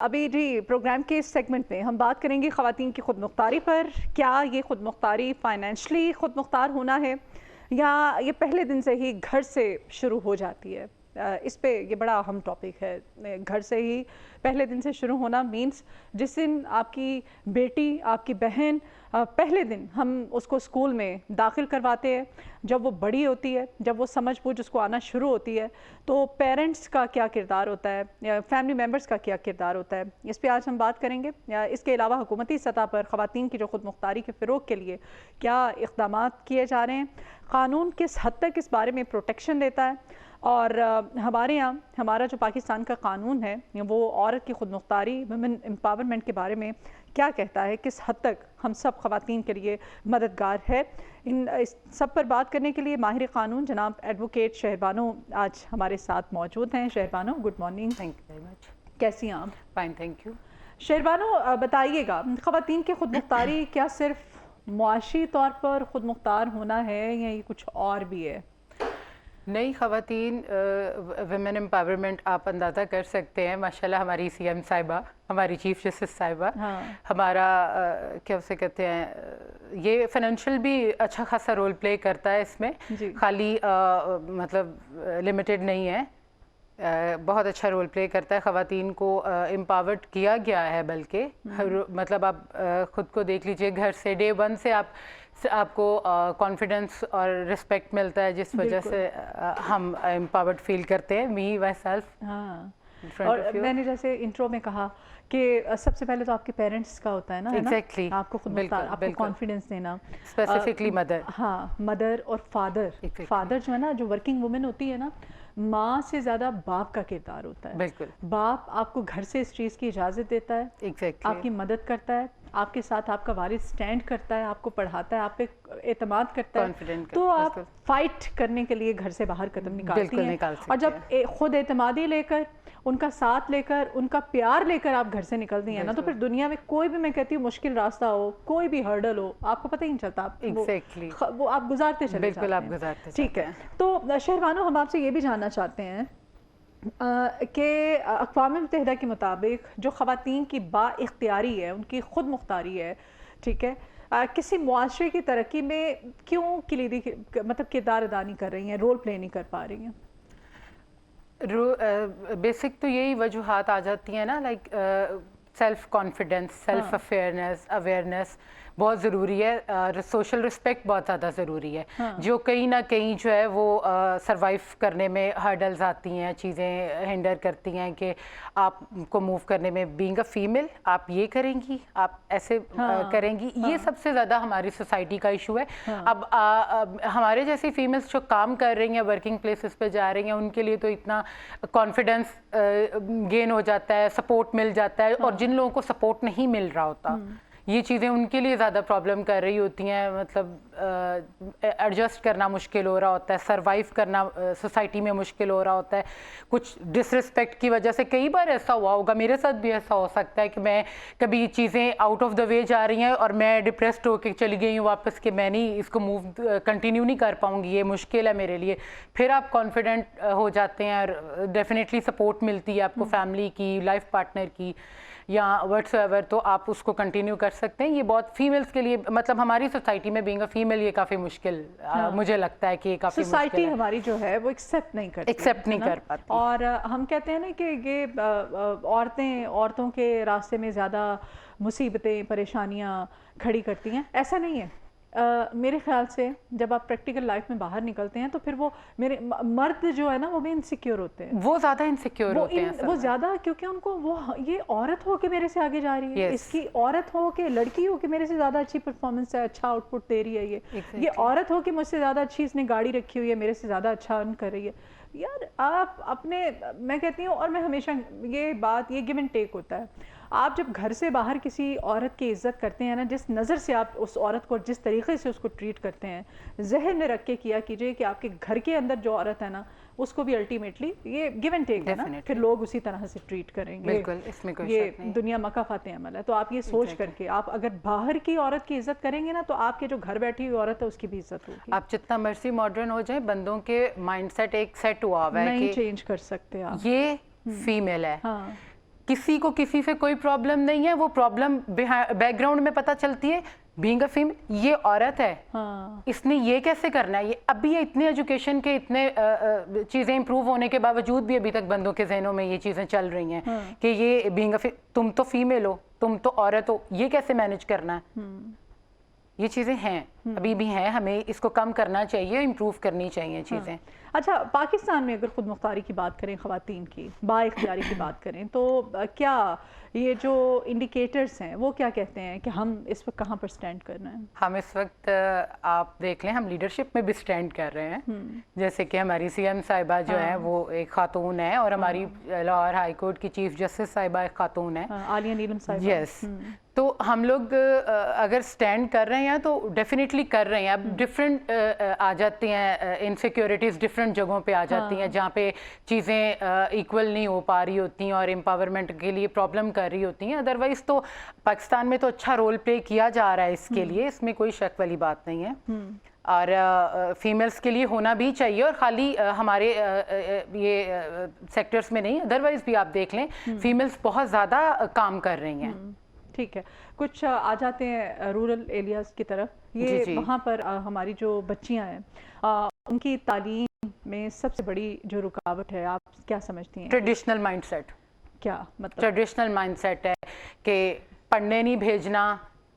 अभी जी प्रोग्राम के इस सेगमेंट में हम बात करेंगे ख़वातीन की खुद मुख्तारी पर। क्या ये खुद मुख्तारी फाइनेंशली खुद मुख्तार होना है या ये पहले दिन से ही घर से शुरू हो जाती है? इस पे ये बड़ा अहम टॉपिक है। घर से ही पहले दिन से शुरू होना मीन्स जिस दिन आपकी बेटी, आपकी बहन पहले दिन हम उसको स्कूल में दाखिल करवाते हैं, जब वो बड़ी होती है, जब वो समझ बूझ उसको आना शुरू होती है, तो पेरेंट्स का क्या किरदार होता है या फैमिली मेम्बर्स का क्या किरदार होता है, इस पे आज हम बात करेंगे। इसके अलावा हुकूमती सतह पर ख़वातीन की जो खुद मुख्तारी के फ़रोग़ के लिए क्या इक़दाम किए जा रहे हैं, क़ानून किस हद तक इस बारे में प्रोटेक्शन देता है, और हमारे यहाँ हमारा जो पाकिस्तान का कानून है वो औरत की खुद मुख्तारी, वुमेन एम्पावरमेंट के बारे में क्या कहता है, किस हद तक हम सब ख़वातीन के लिए मददगार है। इस सब पर बात करने के लिए माहिर क़ानून जनाब एडवोकेट शहरबानो आज हमारे साथ मौजूद हैं। Shehrbano, good morning. Thank you very much. कैसी हैं आप? Fine, thank you. शहरबानो, बताइएगा, ख़वातीन की खुद मुख्तारी क्या सिर्फ मुआशी तौर पर खुद मुख्तार होना है या ये कुछ और भी है? नई ख़वातीन वुमेन एम्पावरमेंट आप अंदाज़ा कर सकते हैं। माशाल्लाह हमारी सीएम साहिबा, हमारी चीफ जस्टिस साहिबा, हमारा क्या उसे कहते हैं, ये फाइनेंशियल भी अच्छा खासा रोल प्ले करता है इसमें, खाली मतलब लिमिटेड नहीं है, बहुत अच्छा रोल प्ले करता है। ख़वातीन को एम्पावर्ड किया गया है, बल्कि मतलब आप ख़ुद को देख लीजिए, घर से डे वन से आपको कॉन्फिडेंस और रिस्पेक्ट मिलता है, जिस वजह से हम एम्पावर्ड फील करते हैं, मी माई सेल्फ। और मैंने जैसे इंट्रो में कहा कि सबसे पहले तो आपके पेरेंट्स का होता है ना, एग्जैक्टली, आपको खुद आपको कॉन्फिडेंस देना, स्पेसिफिकली मदर। हाँ, मदर और फादर। फादर जो है ना, जो वर्किंग वुमेन होती है ना, माँ से ज़्यादा बाप का किरदार होता है। बिल्कुल, बाप आपको घर से इस चीज़ की इजाज़त देता है, एग्जैक्टली, आपकी मदद करता है, आपके साथ आपका वालिद स्टैंड करता है, आपको पढ़ाता है, आप पे एतमाद करता है, तो आप फाइट करने के लिए घर से बाहर कदम निकालती हैं। और जब खुद एतमादी लेकर, उनका साथ लेकर, उनका प्यार लेकर आप घर से निकलती हैं ना, तो फिर दुनिया में कोई भी, मैं कहती हूँ, मुश्किल रास्ता हो, कोई भी हर्डल हो, आपको पता ही नहीं चलता। एग्जैक्टली, वो आप गुजारते चले, बिल्कुल आप गुजारते। ठीक है, तो शहरबानो, हम आपसे ये भी जानना चाहते हैं कि अक़वाम मुत्तहिदा के मुताबिक जो ख़वातीन की बाइख्तियारी है, उनकी खुद मुख्तारी है, ठीक है, किसी मुआशरे की तरक्की में क्यों किलीदी मतलब किरदार अदा नहीं कर रही हैं, रोल प्ले नहीं कर पा रही हैं? बेसिक तो यही वजूहात आ जाती हैं ना, like self confidence, self awareness बहुत ज़रूरी है, और सोशल रिस्पेक्ट बहुत ज़्यादा ज़रूरी है, जो कहीं ना कहीं जो है वो सरवाइव करने में हर्डल्स आती हैं, चीज़ें हिंडर करती हैं कि आपको मूव करने में। बीइंग अ फीमेल, आप ये करेंगी, आप ऐसे करेंगी, ये सबसे ज़्यादा हमारी सोसाइटी का इशू है। अब हमारे जैसी फीमेल्स जो काम कर रही हैं, वर्किंग प्लेसेस पे जा रही हैं, उनके लिए तो इतना कॉन्फिडेंस गेन हो जाता है, सपोर्ट मिल जाता है, और जिन लोगों को सपोर्ट नहीं मिल रहा होता, ये चीज़ें उनके लिए ज़्यादा प्रॉब्लम कर रही होती हैं। मतलब एडजस्ट करना मुश्किल हो रहा होता है, सरवाइव करना सोसाइटी में मुश्किल हो रहा होता है, कुछ डिसरिस्पेक्ट की वजह से। कई बार ऐसा हुआ होगा, मेरे साथ भी ऐसा हो सकता है कि मैं कभी चीज़ें आउट ऑफ द वे जा रही हैं और मैं डिप्रेस्ड होकर चली गई हूँ वापस, कि मैं नहीं इसको मूव कंटिन्यू नहीं कर पाऊँगी, ये मुश्किल है मेरे लिए। फिर आप कॉन्फिडेंट हो जाते हैं और डेफिनेटली सपोर्ट मिलती है आपको फैमिली की, लाइफ पार्टनर की, या व्हाट्सएवर, तो आप उसको कंटिन्यू कर सकते हैं। ये बहुत फीमेल्स के लिए, मतलब हमारी सोसाइटी में बीइंग अ फीमेल, ये काफ़ी मुश्किल मुझे लगता है कि ये काफ़ी सोसाइटी हमारी जो है वो एक्सेप्ट नहीं कर पाती। और हम कहते हैं ना कि ये औरतों के रास्ते में ज़्यादा मुसीबतें, परेशानियाँ खड़ी करती हैं। ऐसा नहीं है। मेरे ख्याल से जब आप प्रैक्टिकल लाइफ में बाहर निकलते हैं तो फिर वो मेरे मर्द जो है ना, वो भी इनसिक्योर होते हैं, वो ज़्यादा इनसिक्योर होते हैं, वो ज़्यादा, क्योंकि उनको वो ये औरत हो के मेरे से आगे जा रही है, इसकी औरत हो के, लड़की हो के मेरे से ज़्यादा अच्छी परफॉर्मेंस है, अच्छा आउटपुट दे रही है, ये औरत हो के मुझसे ज़्यादा अच्छी इसने गाड़ी रखी हुई है, मेरे से ज़्यादा अच्छा अर्न कर रही है। यार आप अपने, मैं कहती हूँ, और मैं हमेशा ये गिव एंड टेक होता है। आप जब घर से बाहर किसी औरत की इज्जत करते हैं ना, जिस नज़र से आप उस औरत को, जिस तरीके से उसको ट्रीट करते हैं, जहन में रख के किया कीजिए कि आपके घर के अंदर जो औरत है ना, उसको भी अल्टीमेटली ये गिव एंड टेक है ना, फिर लोग उसी तरह से ट्रीट करेंगे। बिल्कुल, इसमें कोई ये शक नहीं। दुनिया मकाफाते अमल है। तो आप ये सोच करके, आप अगर बाहर की औरत की इज्जत करेंगे ना, तो आपके जो घर बैठी हुई औरत है उसकी भी इज्जत होगी। आप जितना मर्जी मॉडर्न हो जाए, बंदों के माइंडसेट एक सेट हुआ हुआ है नहीं चेंज कर सकते आप। ये फीमेल है, किसी को किसी से कोई प्रॉब्लम नहीं है, वो प्रॉब्लम बैकग्राउंड में पता चलती है बीइंग अ फीमेल, ये औरत है, हाँ। इसने ये कैसे करना है, ये अभी ये इतने एजुकेशन के इतने चीज़ें इंप्रूव होने के बावजूद भी अभी तक बंदों के जहनों में ये चीज़ें चल रही हैं, हाँ। कि ये बीइंग अ तुम तो फीमेल हो, तुम तो औरत हो, ये कैसे मैनेज करना है। ये चीज़ें हैं, अभी भी हैं, हमें इसको कम करना चाहिए, इम्प्रूव करनी चाहिए चीज़ें। हाँ। अच्छा, पाकिस्तान में अगर खुद मुख्तारी की बात करें, ख़वातीन की बाइख्तियारी की बात करें, तो क्या ये जो इंडिकेटर्स हैं वो क्या कहते हैं कि हम इस वक्त कहाँ पर स्टैंड कर रहे हैं? हम इस वक्त आप देख लें, हम लीडरशिप में भी स्टैंड कर रहे हैं। जैसे कि हमारी सीएम साहिबा जो है वो एक खातून है, और हमारी लाहौर हाई कोर्ट की चीफ जस्टिस साहिबा एक खातून है, आलिया नीलम साहिबा। यस, तो हम लोग अगर स्टैंड कर रहे हैं तो डेफिनेटली कर रहे हैं। अब डिफरेंट आ जाती हैं इनसिक्योरिटीज़, डिफरेंट जगहों पे आ जाती हैं जहाँ पे चीज़ें इक्वल नहीं हो पा रही होती हैं और एम्पावरमेंट के लिए प्रॉब्लम कर रही होती हैं। अदरवाइज़ तो पाकिस्तान में तो अच्छा रोल प्ले किया जा रहा है इसके लिए, इसमें कोई शक वाली बात नहीं है, और फीमेल्स के लिए होना भी चाहिए, और ख़ाली हमारे ये सेक्टर्स में नहीं, अदरवाइज़ भी आप देख लें फीमेल्स बहुत ज़्यादा काम कर रही हैं। ठीक है, कुछ आ जाते हैं रूरल एरियाज़ की तरफ, ये जी। वहाँ पर हमारी जो बच्चियाँ हैं उनकी तालीम में सबसे बड़ी जो रुकावट है, आप क्या समझती हैं? Traditional mindset. क्या मतलब? ट्रेडिशनल माइंडसेट है कि पढ़ने नहीं भेजना,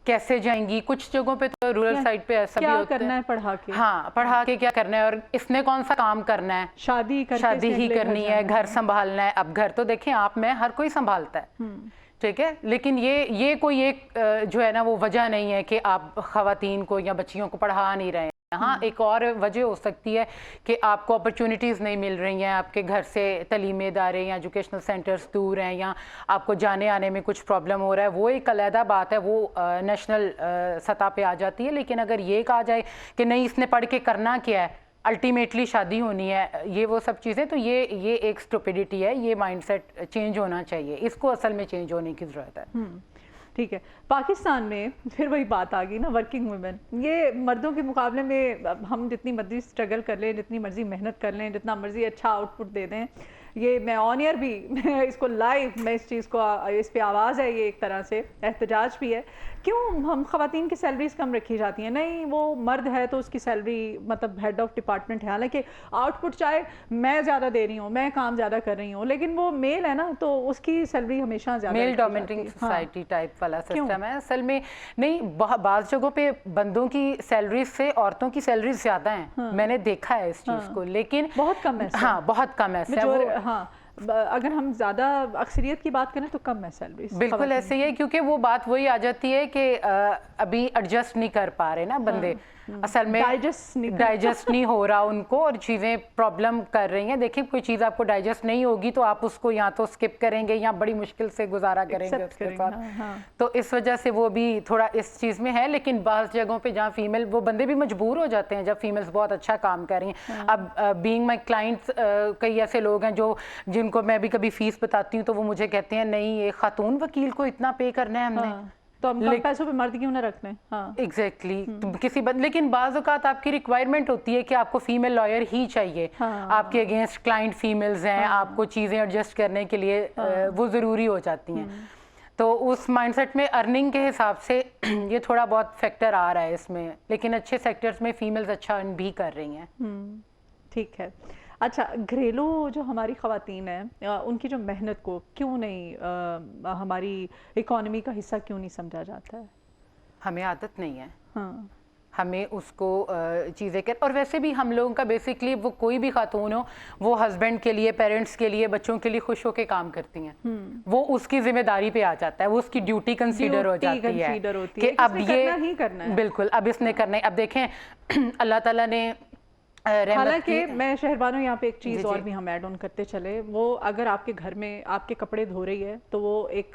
कैसे जाएंगी, कुछ जगहों पे तो रूरल साइड पे ऐसा भी होता है, क्या करना है पढ़ा के, हाँ पढ़ा के क्या करना है, और इसने कौन सा काम करना है, शादी ही करनी है, घर संभालना है। अब घर तो देखें आप, मैं हर कोई संभालता है, ठीक है, लेकिन ये कोई एक जो है ना वो वजह नहीं है कि आप ख़वातीन को या बच्चियों को पढ़ा नहीं रहे हैं। हाँ, एक और वजह हो सकती है कि आपको अपॉर्चुनिटीज़ नहीं मिल रही हैं, आपके घर से तलीमी इदारे या एजुकेशनल सेंटर्स दूर हैं, या आपको जाने आने में कुछ प्रॉब्लम हो रहा है, वो एक अलग बात है, वो नेशनल सतह पे आ जाती है। लेकिन अगर ये कहा जाए कि नहीं इसने पढ़ के करना क्या है, अल्टीमेटली शादी होनी है, ये वो सब चीज़ें, तो ये एक स्टुपिडिटी है, ये माइंडसेट चेंज होना चाहिए, इसको असल में चेंज होने की ज़रूरत है। ठीक है, पाकिस्तान में फिर वही बात आ गई ना, वर्किंग वुमेन, ये मर्दों के मुकाबले में हम जितनी मर्जी स्ट्रगल कर लें, जितनी मर्जी मेहनत कर लें, जितना मर्जी अच्छा आउटपुट दे दें, ये मैं ऑन एयर भी मैं इसको लाइव, मैं इस चीज़ को, इस पे आवाज़ है, ये एक तरह से एहतजाज भी है, क्यों हम ख़वातीन की सैलरीज कम रखी जाती हैं? नहीं, वो मर्द है तो उसकी सैलरी मतलब हेड ऑफ डिपार्टमेंट है, हालांकि आउटपुट चाहे मैं ज़्यादा दे रही हूँ, मैं काम ज़्यादा कर रही हूँ, लेकिन वो मेल है ना, तो उसकी सैलरी हमेशा ज़्यादा, मेल डोमिनेटिंग सोसाइटी टाइप वाला सिस्टम है असल में। नहीं, बाज़ जगहों पे बंदों की सैलरीज से औरतों की सैलरीज ज़्यादा हैं, मैंने देखा है इस चीज़ को, लेकिन बहुत कम है। हाँ, बहुत कम है। हाँ, अगर हम ज़्यादा अक्सरियत की बात करें तो कम है सैलरी, बिल्कुल ऐसे ही है, क्योंकि वो बात वही आ जाती है कि अभी एडजस्ट नहीं कर पा रहे ना बंदे, असल में डाइजेस्ट नहीं हो रहा उनको, और चीज़ें प्रॉब्लम कर रही हैं। देखिए, कोई चीज़ आपको डाइजेस्ट नहीं होगी तो आप उसको या तो स्किप करेंगे या बड़ी मुश्किल से गुजारा करेंगे उसके साथ। तो इस वजह से वो भी थोड़ा इस चीज़ में है। लेकिन बाज़ जगहों पे जहाँ फीमेल, वो बंदे भी मजबूर हो जाते हैं जब फीमेल्स बहुत अच्छा काम कर रही हैं। अब बीइंग माई क्लाइंट्स, कई ऐसे लोग हैं जिनको मैं भी कभी फीस बताती हूँ तो वो मुझे कहते हैं नहीं, ये खातून वकील को इतना पे करना है हमने, तो हम कम पैसों पे मर्द क्यों ना रखने। हाँ, एग्जैक्टली किसी लेकिन बाज़ औक़ात आपकी रिक्वायरमेंट होती है कि आपको फीमेल लॉयर ही चाहिए। आपके अगेंस्ट क्लाइंट फीमेल्स हैं, आपको चीज़ें एडजस्ट करने के लिए वो ज़रूरी हो जाती हैं। तो उस माइंडसेट में अर्निंग के हिसाब से ये थोड़ा बहुत फैक्टर आ रहा है इसमें, लेकिन अच्छे सेक्टर्स में फीमेल्स अच्छा अर्न भी कर रही हैं। ठीक है। अच्छा, घरेलू जो हमारी ख़वातीन हैं, उनकी जो मेहनत को क्यों नहीं हमारी इकोनॉमी का हिस्सा क्यों नहीं समझा जाता है? हमें आदत नहीं है। हाँ, हमें उसको चीज़ें कर, और वैसे भी हम लोगों का बेसिकली, वो कोई भी खातून हो, वो हस्बैंड के लिए, पेरेंट्स के लिए, बच्चों के लिए खुश होकर काम करती हैं। वो उसकी जिम्मेदारी पे आ जाता है, वो उसकी ड्यूटी कंसीडर हो जाती है कि अब ये ही करना है। बिल्कुल, अब इसने करना है। अब देखें अल्लाह ताला ने, हालांकि मैं शहरबानों यहाँ पे एक चीज़ और भी हम ऐड ऑन करते चले, वो अगर आपके घर में आपके कपड़े धो रही है तो वो एक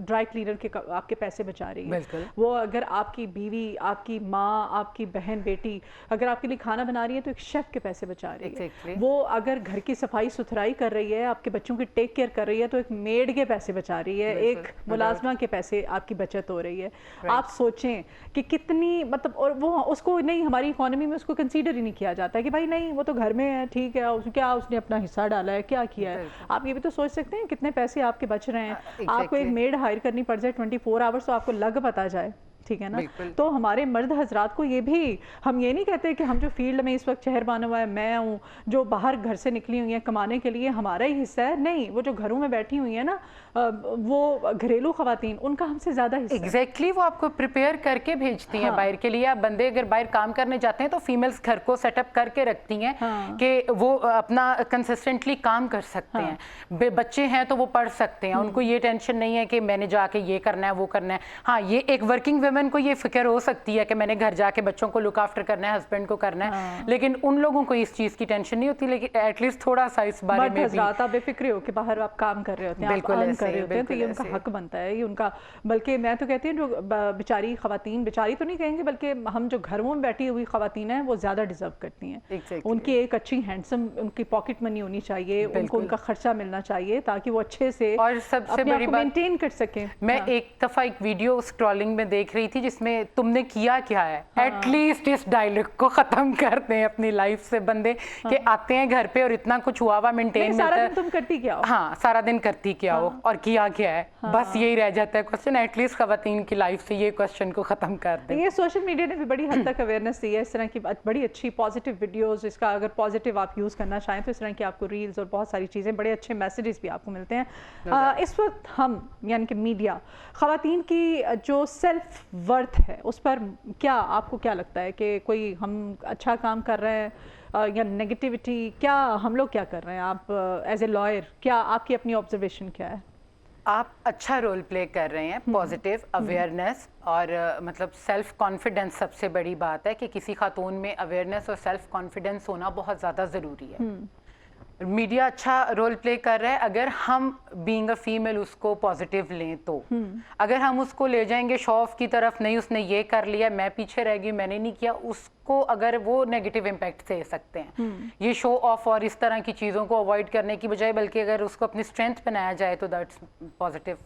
ड्राई क्लीनर के आपके पैसे बचा रही है। वो अगर आपकी बीवी, आपकी माँ, आपकी बहन, बेटी अगर आपके लिए खाना बना रही है तो एक शेफ के पैसे बचा रही है। वो अगर घर की सफाई सुथराई कर रही है, आपके बच्चों की टेक केयर कर रही है, तो एक मेड के पैसे बचा रही है, एक मुलाजमा के पैसे आपकी बचत हो रही है। आप सोचें कि कितनी मतलब, और वो उसको नहीं, हमारी इकोनॉमी में उसको कंसीडर ही नहीं किया जाता जाता है कि भाई नहीं वो तो घर में है, ठीक है, क्या उसने अपना हिस्सा डाला है, क्या किया है। आप ये भी तो सोच सकते हैं कितने पैसे आपके बच रहे हैं। आपको एक मेड हायर करनी पड़ जाए 24 आवर्स तो आपको लग पता जाए, ठीक है ना। तो हमारे मर्द हजरात को ये भी, हम ये नहीं कहते कि हम जो फील्ड में इस वक्त शहर बना हुआ है, मैं हूँ जो बाहर घर से निकली हुई है कमाने के लिए, हमारा ही हिस्सा है, नहीं, वो जो घरों में बैठी हुई है ना, वो घरेलू खवातीन, उनका हमसे ज्यादा हिस्सा एग्जैक्टली वो आपको प्रिपेयर करके भेजती हैं बाहर के लिए। आप बंदे अगर बाहर काम करने जाते हैं तो फीमेल्स घर को सेटअप करके रखती हैं कि वो अपना कंसिस्टेंटली काम कर सकते हैं। बच्चे हैं तो वो पढ़ सकते हैं, उनको ये टेंशन नहीं है कि मैंने जाके ये करना है वो करना है। हाँ, ये एक वर्किंग वुमेन को ये फिक्र हो सकती है कि मैंने घर जाके बच्चों को लुक आफ्टर करना है, हस्बैंड को करना है, लेकिन उन लोगों को इस चीज की टेंशन नहीं होती। लेकिन एटलीस्ट थोड़ा सा इस बारे में भी आप बेफिक्र हो कि बाहर आप काम कर रहे होते हैं, बिल्कुल आप कर रहे होते हैं, तो ये उनका हक बनता है, ये उनका, बल्कि मैं तो कहती हूँ जो बेचारी खवातीन, बेचारी तो नहीं कहेंगे बल्कि हम जो घरों में बैठी हुई खवातीन हैं वो ज्यादा डिजर्व करती हैं। उनकी एक अच्छी हैंडसम उनकी पॉकेट मनी होनी चाहिए, उनको उनका खर्चा मिलना चाहिए ताकि वो अच्छे से और सबसे बड़ी बात मेंटेन कर सके। मैं एक दफा एक वीडियो स्क्रॉलिंग में देख रही थी जिसमें तुमने किया क्या है, एटलीस्ट इस डायलॉग को खत्म करते हैं अपनी लाइफ से बंदे के आते हैं घर पे और इतना कुछ हुआ हुआ मेंटेन सारा दिन तुम करती क्या हो। हाँ, सारा दिन करती क्या हो और किया क्या है, बस यही रह जाता है क्वेश्चन। एटलीस्ट खवातीन की लाइफ से ये क्वेश्चन को खत्म कर दें। ये सोशल मीडिया ने भी बड़ी हद तक अवेयरनेस दी है, इस तरह की बड़ी अच्छी पॉजिटिव वीडियोस, इसका अगर पॉजिटिव आप यूज़ करना चाहें तो इस तरह की आपको रील्स और बहुत सारी चीज़ें, बड़े अच्छे मैसेजेस भी आपको मिलते हैं। इस वक्त हम यानी कि मीडिया खवातीन की जो सेल्फ वर्थ है उस पर क्या, आपको क्या लगता है कि कोई हम अच्छा काम कर रहे हैं या नेगेटिविटी, क्या हम लोग क्या कर रहे हैं? आप एज ए लॉयर क्या आपकी अपनी ऑब्जर्वेशन क्या है? आप अच्छा रोल प्ले कर रहे हैं, पॉजिटिव अवेयरनेस और मतलब सेल्फ कॉन्फिडेंस सबसे बड़ी बात है कि किसी खातून में अवेयरनेस और सेल्फ कॉन्फिडेंस होना बहुत ज़्यादा ज़रूरी है। मीडिया अच्छा रोल प्ले कर रहा है अगर हम बीइंग अ फीमेल उसको पॉजिटिव लें तो। अगर हम उसको ले जाएंगे शो ऑफ की तरफ, नहीं उसने ये कर लिया, मैं पीछे रह गई, मैंने नहीं किया, उसको अगर वो नेगेटिव इम्पैक्ट दे सकते हैं। ये शो ऑफ और इस तरह की चीज़ों को अवॉइड करने की बजाय बल्कि अगर उसको अपनी स्ट्रेंथ बनाया जाए तो दैट्स पॉजिटिव।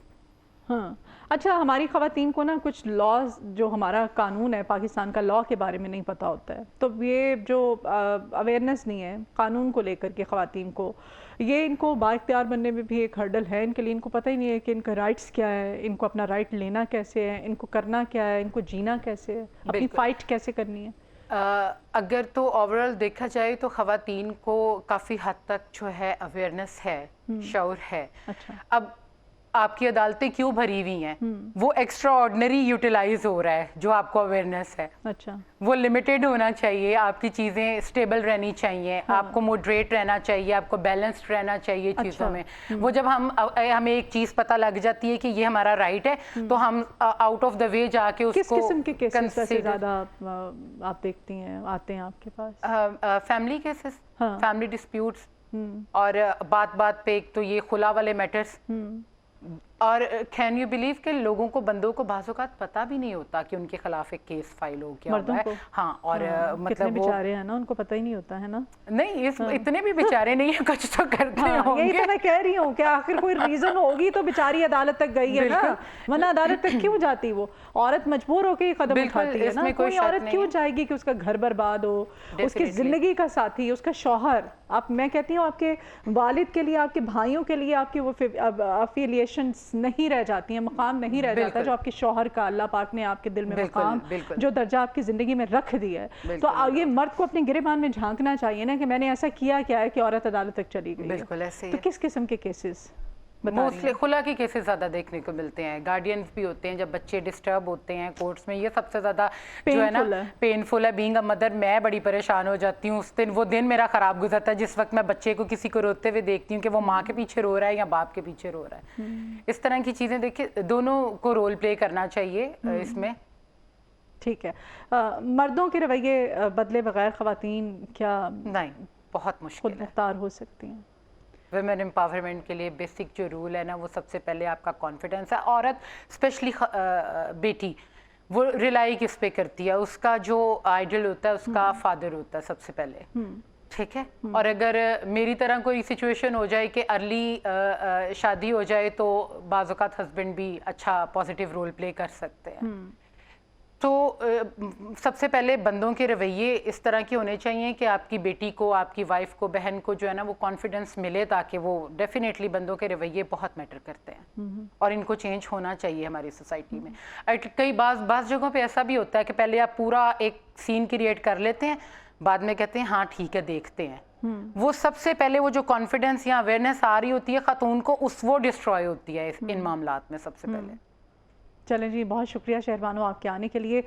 हाँ, अच्छा, हमारी ख़वातीन को ना कुछ लॉज, जो हमारा कानून है पाकिस्तान का, लॉ के बारे में नहीं पता होता है, तो ये जो अवेयरनेस नहीं है कानून को लेकर के ख़वातीन को, ये इनको बाइख्तियार बनने में भी एक हर्डल है इनके लिए। इनको पता ही नहीं है कि इनका राइट्स क्या है, इनको अपना राइट लेना कैसे है, इनको करना क्या है, इनको जीना कैसे है, अपनी फ़ाइट कैसे करनी है। अगर तो ओवरऑल देखा जाए तो ख़वातीन को काफ़ी हद तक जो है अवेयरनेस है, शऊर है। अच्छा, अब आपकी अदालतें क्यों भरी हुई हैं, वो एक्स्ट्रा ऑर्डिनरी यूटिलाइज हो रहा है जो आपको अवेयरनेस है। अच्छा, वो लिमिटेड होना चाहिए, आपकी चीज़ें स्टेबल रहनी चाहिए, आपको मॉडरेट रहना चाहिए, आपको बैलेंस्ड रहना चाहिए चीज़ों में। वो जब हमें एक चीज़ पता लग जाती है कि ये हमारा राइट है तो हम आउट ऑफ द वे जाके उसको, किस किस्म के केसेस सबसे ज़्यादा आप देखती हैं आते हैं आपके पास? फैमिली केसेस, फैमिली डिस्प्यूट्स, और बात बात पे एक तो ये खुला वाले मैटर्स। और कैन यू बिलीव कि लोगों को, बंदों को बाज़-औक़ात पता भी नहीं होता कि उनके खिलाफ एक केस फाइल हो गया हुआ है। हाँ, और मतलब कितने बेचारे हैं ना, उनको पता ही नहीं होता है ना। नहीं, इतने भी बेचारे नहीं है, कुछ तो करते होंगे। यही तो मैं कह रही हूँ कि आखिर कोई रीजन होगी तो बेचारी अदालत तक गई है ना, वरना अदालत तक क्यों जाती? वो औरत मजबूर होकर ये कदम उठाती है ना। कोई औरत क्यों जाएगी कि उसका घर बर्बाद हो, उसकी जिंदगी का साथी, उसका शौहर, आप, मैं कहती हूँ आपके वालिद के लिए, आपके भाइयों के लिए आपके वो अफिलिएशंस नहीं रह जाती हैं, मकाम नहीं रह जाता जो आपके शौहर का अल्लाह पाक ने आपके दिल में मकाम, जो दर्जा आपकी ज़िंदगी में रख दिया है। तो ये मर्द को अपने गिरेबान में झांकना चाहिए ना कि मैंने ऐसा किया क्या है कि औरत अदालत तक चली गई। बिल्कुल ऐसे ही। तो किस किस्म के केसेस? मोस्टली खुला के केसेस ज़्यादा देखने को मिलते हैं, गार्डियंस भी होते हैं, जब बच्चे डिस्टर्ब होते हैं कोर्ट्स में, ये सबसे ज़्यादा जो है ना पेनफुल है। बीइंग अ मदर मैं बड़ी परेशान हो जाती हूँ, उस दिन वो दिन मेरा ख़राब गुजरता है जिस वक्त मैं बच्चे को किसी को रोते हुए देखती हूँ कि वो माँ के पीछे रो रहा है या बाप के पीछे रो रहा है। इस तरह की चीज़ें देखिए, दोनों को रोल प्ले करना चाहिए इसमें। ठीक है, मर्दों के रवैये बदले बगैर ख़वातीन क्या नहीं, बहुत मुश्किल खुद मुख्तार हो सकती हैं? वुमेन एम्पावरमेंट के लिए बेसिक जो रूल है ना, वो सबसे पहले आपका कॉन्फिडेंस है। औरत स्पेशली बेटी, वो रिलाई किस पे करती है? उसका जो आइडल होता है उसका फादर होता है सबसे पहले, ठीक है। और अगर मेरी तरह कोई सिचुएशन हो जाए कि अर्ली शादी हो जाए तो बाज़ औक़ात हस्बैंड भी अच्छा पॉजिटिव रोल प्ले कर सकते हैं। तो सबसे पहले बंदों के रवैये इस तरह के होने चाहिए कि आपकी बेटी को, आपकी वाइफ को, बहन को जो है ना वो कॉन्फिडेंस मिले, ताकि वो डेफिनेटली बंदों के रवैये बहुत मैटर करते हैं और इनको चेंज होना चाहिए हमारी सोसाइटी में। कई बाज़ जगहों पे ऐसा भी होता है कि पहले आप पूरा एक सीन क्रिएट कर लेते हैं, बाद में कहते हैं हाँ ठीक है देखते हैं। वो सबसे पहले वो जो कॉन्फिडेंस या अवेयरनेस आ रही होती है खातून को, वो डिस्ट्रॉय होती है इन मामलात में सबसे पहले। चलें जी, बहुत शुक्रिया शहरबानो आपके आने के लिए।